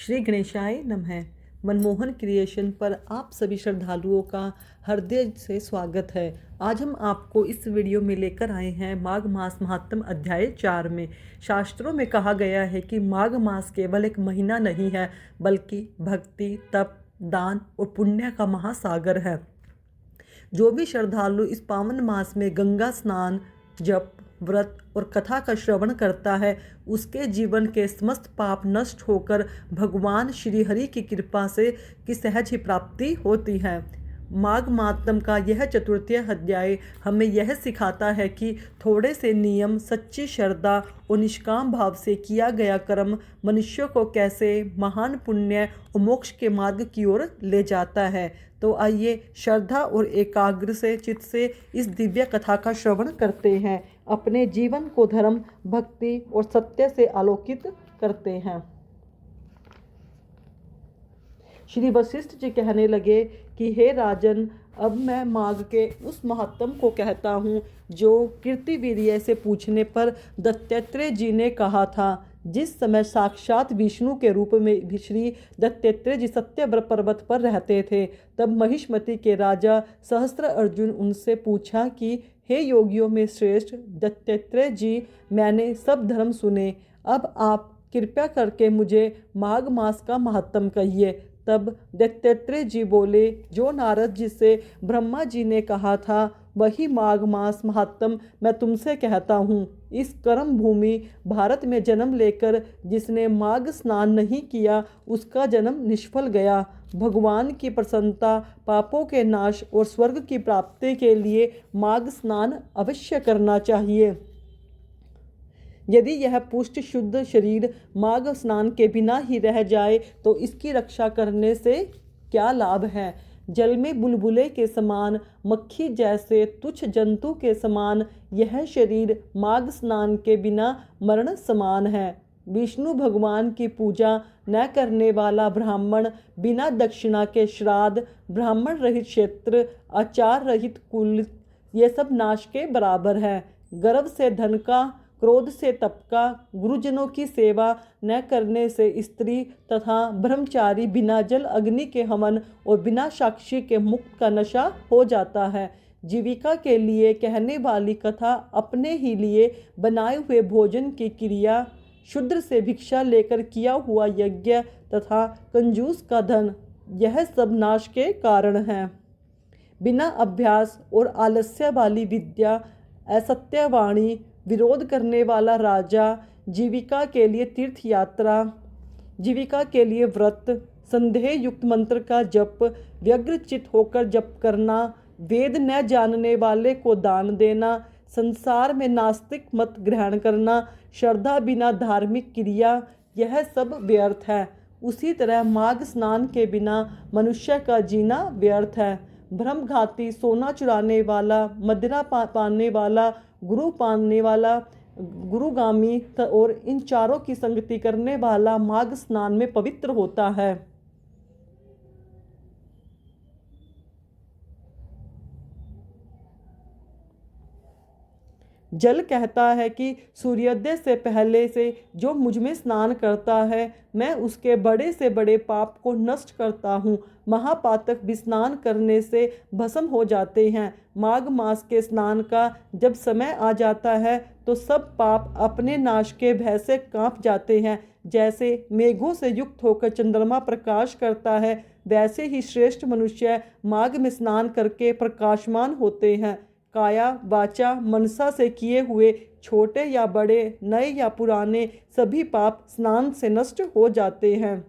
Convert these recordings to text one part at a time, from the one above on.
श्री गणेशाय नमः। मनमोहन क्रिएशन पर आप सभी श्रद्धालुओं का हृदय से स्वागत है। आज हम आपको इस वीडियो में लेकर आए हैं माघ मास महात्म अध्याय 4 में। शास्त्रों में कहा गया है कि माघ मास केवल एक महीना नहीं है, बल्कि भक्ति, तप, दान और पुण्य का महासागर है। जो भी श्रद्धालु इस पावन मास में गंगा स्नान, जप, व्रत और कथा का श्रवण करता है, उसके जीवन के समस्त पाप नष्ट होकर भगवान श्री हरि की कृपा से की सहज ही प्राप्ति होती है। माघ मातम का यह चतुर्थी अध्याय हमें यह सिखाता है कि थोड़े से नियम, सच्ची श्रद्धा और निष्काम भाव से किया गया कर्म मनुष्य को कैसे महान पुण्य और मोक्ष के मार्ग की ओर ले जाता है। तो आइए श्रद्धा और एकाग्र से चित्त से इस दिव्य कथा का श्रवण करते हैं, अपने जीवन को धर्म, भक्ति और सत्य से आलोकित करते हैं। श्री वशिष्ठ जी कहने लगे कि हे राजन, अब मैं माघ के उस महात्म को कहता हूँ जो कीर्तिवीर्य से पूछने पर दत्तात्रेय जी ने कहा था। जिस समय साक्षात विष्णु के रूप में भी श्री दत्तात्रेय जी सत्यव्रत पर्वत पर रहते थे, तब महिष्मति के राजा सहस्त्र अर्जुन उनसे पूछा कि हे योगियों में श्रेष्ठ दत्तात्रेय जी, मैंने सब धर्म सुने, अब आप कृपया करके मुझे माघ मास का महात्म कहिए। तब दत्तात्रेय जी बोले, जो नारद जी से ब्रह्मा जी ने कहा था, वही माघ मास महात्म मैं तुमसे कहता हूँ। इस कर्म भूमि भारत में जन्म लेकर जिसने माघ स्नान नहीं किया, उसका जन्म निष्फल गया। भगवान की प्रसन्नता, पापों के नाश और स्वर्ग की प्राप्ति के लिए माघ स्नान अवश्य करना चाहिए। यदि यह पुष्ट शुद्ध शरीर माघ स्नान के बिना ही रह जाए तो इसकी रक्षा करने से क्या लाभ है। जल में बुलबुले के समान, मक्खी जैसे तुच्छ जंतु के समान यह शरीर माघ स्नान के बिना मरण समान है। विष्णु भगवान की पूजा न करने वाला ब्राह्मण, बिना दक्षिणा के श्राद्ध, ब्राह्मण रहित क्षेत्र, आचार रहित कुल, ये सब नाश के बराबर है। गर्व से धन का, क्रोध से तप का, गुरुजनों की सेवा न करने से स्त्री तथा ब्रह्मचारी बिना जल अग्नि के हवन और बिना साक्षी के मुक्त का नशा हो जाता है। जीविका के लिए कहने वाली कथा, अपने ही लिए बनाए हुए भोजन की क्रिया, शूद्र से भिक्षा लेकर किया हुआ यज्ञ तथा कंजूस का धन, यह सब नाश के कारण हैं। बिना अभ्यास और आलस्य वाली विद्या, असत्य वाणी, विरोध करने वाला राजा, जीविका के लिए तीर्थ यात्रा, जीविका के लिए व्रत, संदेह युक्त मंत्र का जप, व्यग्रचित होकर जप करना, वेद न जानने वाले को दान देना, संसार में नास्तिक मत ग्रहण करना, श्रद्धा बिना धार्मिक क्रिया, यह सब व्यर्थ है। उसी तरह माघ स्नान के बिना मनुष्य का जीना व्यर्थ है। भ्रमघाती, सोना चुराने वाला, मदिरा पाने वाला, गुरु पाने वाला, गुरुगामी और इन चारों की संगति करने वाला माघ स्नान में पवित्र होता है। जल कहता है कि सूर्योदय से पहले से जो मुझ में स्नान करता है, मैं उसके बड़े से बड़े पाप को नष्ट करता हूँ। महापातक भी स्नान करने से भस्म हो जाते हैं। माघ मास के स्नान का जब समय आ जाता है तो सब पाप अपने नाश के भय से कांप जाते हैं। जैसे मेघों से युक्त होकर चंद्रमा प्रकाश करता है, वैसे ही श्रेष्ठ मनुष्य माघ में स्नान करके प्रकाशमान होते हैं। काया, वाचा, मनसा से किए हुए छोटे या बड़े, नए या पुराने सभी पाप स्नान से नष्ट हो जाते हैं।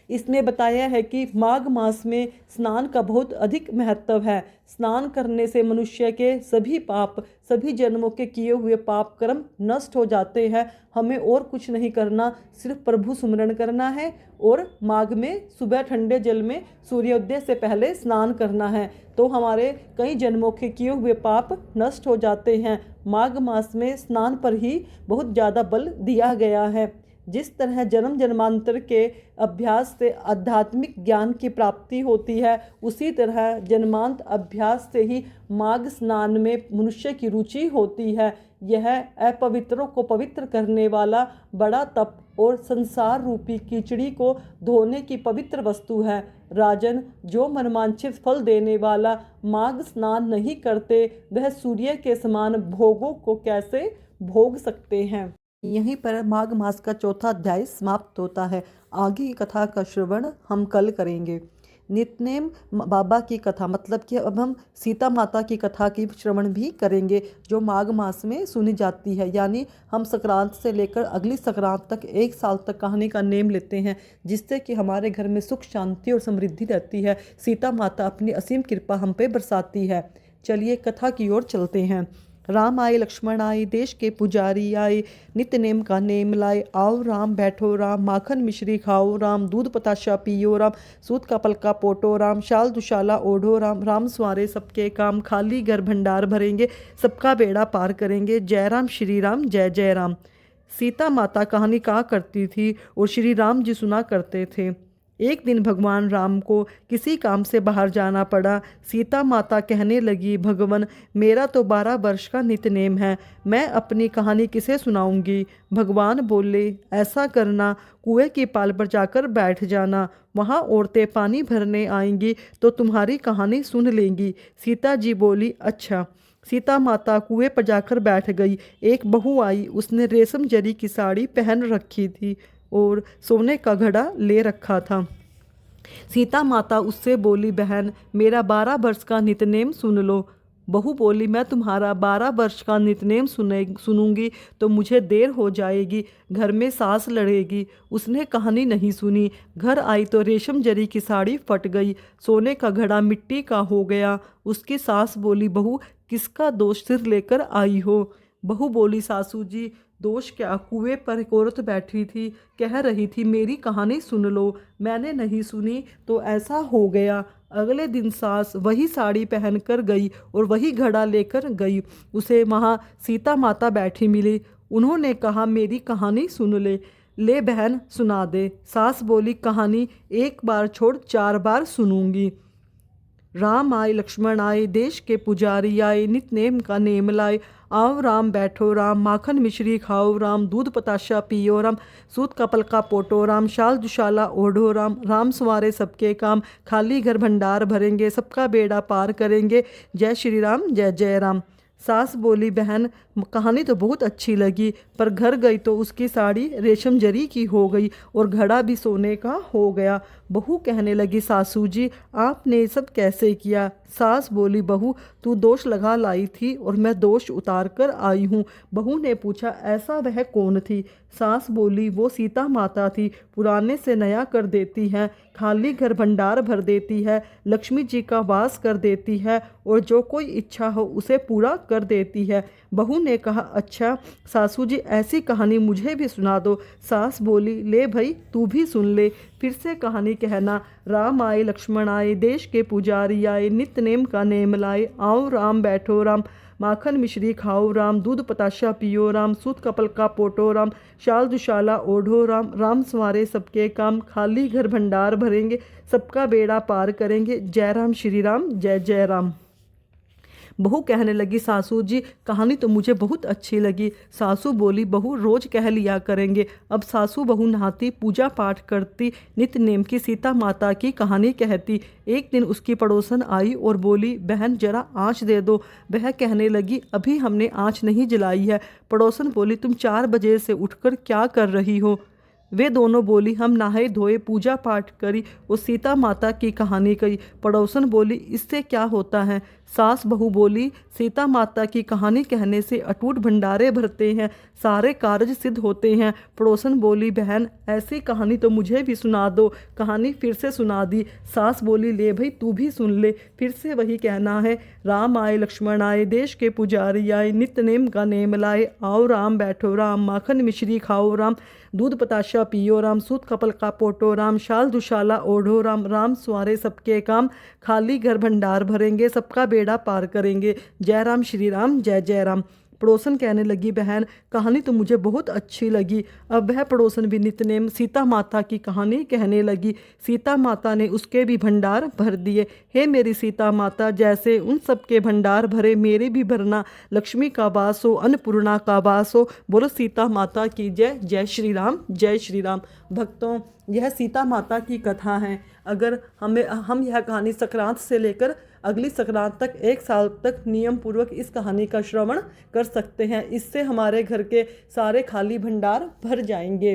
इसमें बताया है कि माघ मास में स्नान का बहुत अधिक महत्व है। स्नान करने से मनुष्य के सभी पाप, सभी जन्मों के किए हुए पाप कर्म नष्ट हो जाते हैं। हमें और कुछ नहीं करना, सिर्फ प्रभु सुमिरन करना है और माघ में सुबह ठंडे जल में सूर्योदय से पहले स्नान करना है, तो हमारे कई जन्मों के किए हुए पाप नष्ट हो जाते हैं। माघ मास में स्नान पर ही बहुत ज़्यादा बल दिया गया है। जिस तरह जन्म जन्मांतर के अभ्यास से आध्यात्मिक ज्ञान की प्राप्ति होती है, उसी तरह जन्मांत अभ्यास से ही माघ स्नान में मनुष्य की रुचि होती है। यह अपवित्रों को पवित्र करने वाला बड़ा तप और संसार रूपी कीचड़ी को धोने की पवित्र वस्तु है। राजन, जो मनवांछित फल देने वाला माघ स्नान नहीं करते वह सूर्य के समान भोगों को कैसे भोग सकते हैं। यहीं पर माघ मास का चौथा अध्याय समाप्त होता है। आगे की कथा का श्रवण हम कल करेंगे। नित्यनेम बाबा की कथा, मतलब कि अब हम सीता माता की कथा की श्रवण भी करेंगे जो माघ मास में सुनी जाती है। यानी हम संक्रांत से लेकर अगली संक्रांत तक 1 साल तक कहानी का नेम लेते हैं, जिससे कि हमारे घर में सुख शांति और समृद्धि रहती है। सीता माता अपनी असीम कृपा हम पे बरसाती है। चलिए कथा की ओर चलते हैं। राम आए लक्ष्मण आए, देश के पुजारी आए, नित्य नेम का नेम लाए। आओ राम बैठो राम, माखन मिश्री खाओ राम, दूध पताशा पियो राम, सूत का पलका पोटो राम, शाल दुशाला ओढ़ो राम। राम सवारे सबके काम, खाली घर भंडार भरेंगे, सबका बेड़ा पार करेंगे। जय राम श्री राम जय जय राम। सीता माता कहानी कहा करती थी और श्री राम जी सुना करते थे। एक दिन भगवान राम को किसी काम से बाहर जाना पड़ा। सीता माता कहने लगी, भगवान मेरा तो 12 वर्ष का नित्यनेम है, मैं अपनी कहानी किसे सुनाऊंगी। भगवान बोले, ऐसा करना, कुएं की पाल पर जाकर बैठ जाना, वहाँ औरतें पानी भरने आएंगी तो तुम्हारी कहानी सुन लेंगी। सीता जी बोली, अच्छा। सीता माता कुएं पर जाकर बैठ गई। एक बहू आई, उसने रेशम जरी की साड़ी पहन रखी थी और सोने का घड़ा ले रखा था। सीता माता उससे बोली, बहन मेरा 12 वर्ष का नित्यनेम सुन लो। बहू बोली, मैं तुम्हारा 12 वर्ष का नित्यनेम सुनूंगी तो मुझे देर हो जाएगी, घर में सास लड़ेगी। उसने कहानी नहीं सुनी। घर आई तो रेशम जरी की साड़ी फट गई, सोने का घड़ा मिट्टी का हो गया। उसकी सास बोली, बहू किसका दोष सिर लेकर आई हो। बहू बोली, सासू जी दोष क्या, कुएं पर एक औरत बैठी थी, कह रही थी मेरी कहानी सुन लो, मैंने नहीं सुनी तो ऐसा हो गया। अगले दिन सास वही साड़ी पहन कर गई और वही घड़ा लेकर गई। उसे वहाँ सीता माता बैठी मिली। उन्होंने कहा, मेरी कहानी सुन ले बहन सुना दे। सास बोली, कहानी एक बार छोड़ 4 बार सुनूंगी। राम आए लक्ष्मण आए, देश के पुजारी आए, नित्य नेम का नेम लाए। आओ राम बैठो राम, माखन मिश्री खाओ राम, दूध पताशा पियो राम, सूत का पलका पोटो राम, शाल दुशाला ओढ़ो राम। राम सवारे सबके काम, खाली घर भंडार भरेंगे, सबका बेड़ा पार करेंगे। जय श्री राम जय जय राम। सास बोली, बहन कहानी तो बहुत अच्छी लगी, पर घर गई तो उसकी साड़ी रेशम जरी की हो गई और घड़ा भी सोने का हो गया। बहू कहने लगी, सासू जी आपने ये सब कैसे किया। सास बोली, बहू तू दोष लगा लाई थी और मैं दोष उतार कर आई हूँ। बहू ने पूछा, ऐसा वह कौन थी। सास बोली, वो सीता माता थी, पुराने से नया कर देती है, खाली घर भंडार भर देती है, लक्ष्मी जी का वास कर देती है और जो कोई इच्छा हो उसे पूरा कर देती है। बहू ने कहा, अच्छा सासू जी ऐसी कहानी मुझे भी सुना दो। सास बोली, ले भाई तू भी सुन ले। फिर से कहानी कहना। राम आए लक्ष्मण आए, देश के पुजारी आए, नित्य नेम का नेम लाए। आओ राम बैठो राम, माखन मिश्री खाओ राम, दूध पताशा पियो राम, सूत का पलका पोटो राम, शाल दुशाला ओढ़ो राम। राम सवारे सबके काम, खाली घर भंडार भरेंगे, सबका बेड़ा पार करेंगे। जय राम श्री राम जय जय राम। बहू कहने लगी, सासू जी कहानी तो मुझे बहुत अच्छी लगी। सासू बोली, बहू रोज कह लिया करेंगे। अब सासू बहू नहाती, पूजा पाठ करती, नित्य नेम की सीता माता की कहानी कहती। एक दिन उसकी पड़ोसन आई और बोली, बहन जरा आँच दे दो। वह कहने लगी, अभी हमने आँच नहीं जलाई है। पड़ोसन बोली, तुम 4 बजे से उठकर क्या कर रही हो। वे दोनों बोली, हम नहाए धोए, पूजा पाठ करी और सीता माता की कहानी कही। पड़ोसन बोली, इससे क्या होता है। सास बहू बोली, सीता माता की कहानी कहने से अटूट भंडारे भरते हैं, सारे कार्य सिद्ध होते हैं। पड़ोसन बोली, बहन ऐसी कहानी तो मुझे भी सुना दो। कहानी फिर से सुना दी। सास बोली, ले भाई तू भी सुन ले। फिर से वही कहना है। राम आए लक्ष्मण आए, देश के पुजारी आए, नित्य नेम का नेम लाए। आओ राम बैठो राम, माखन मिश्री खाओ राम, दूध पताशा पियो राम, सूत कपल का पोटो राम, शाल दुशाला ओढ़ो राम। राम सवारे सबके काम, खाली घर भंडार भरेंगे, सबका बेड़ा पार करेंगे। जय राम श्री राम जय जय राम। पड़ोसन कहने लगी, बहन कहानी तो मुझे बहुत अच्छी लगी। अब वह पड़ोसन भी नितनेम सीता माता की कहानी कहने लगी। सीता माता ने उसके भी भंडार भर दिए। हे मेरी सीता माता, जैसे उन सब के भंडार भरे मेरे भी भरना। लक्ष्मी का वास हो, अन्नपूर्णा का वास हो। बोलो सीता माता की जय। जय श्री राम, जय श्री राम। भक्तों, यह सीता माता की कथा है। अगर हम यह कहानी संक्रांत से लेकर अगली संक्रांत तक 1 साल तक नियम पूर्वक इस कहानी का श्रवण कर सकते हैं। इससे हमारे घर के सारे खाली भंडार भर जाएंगे।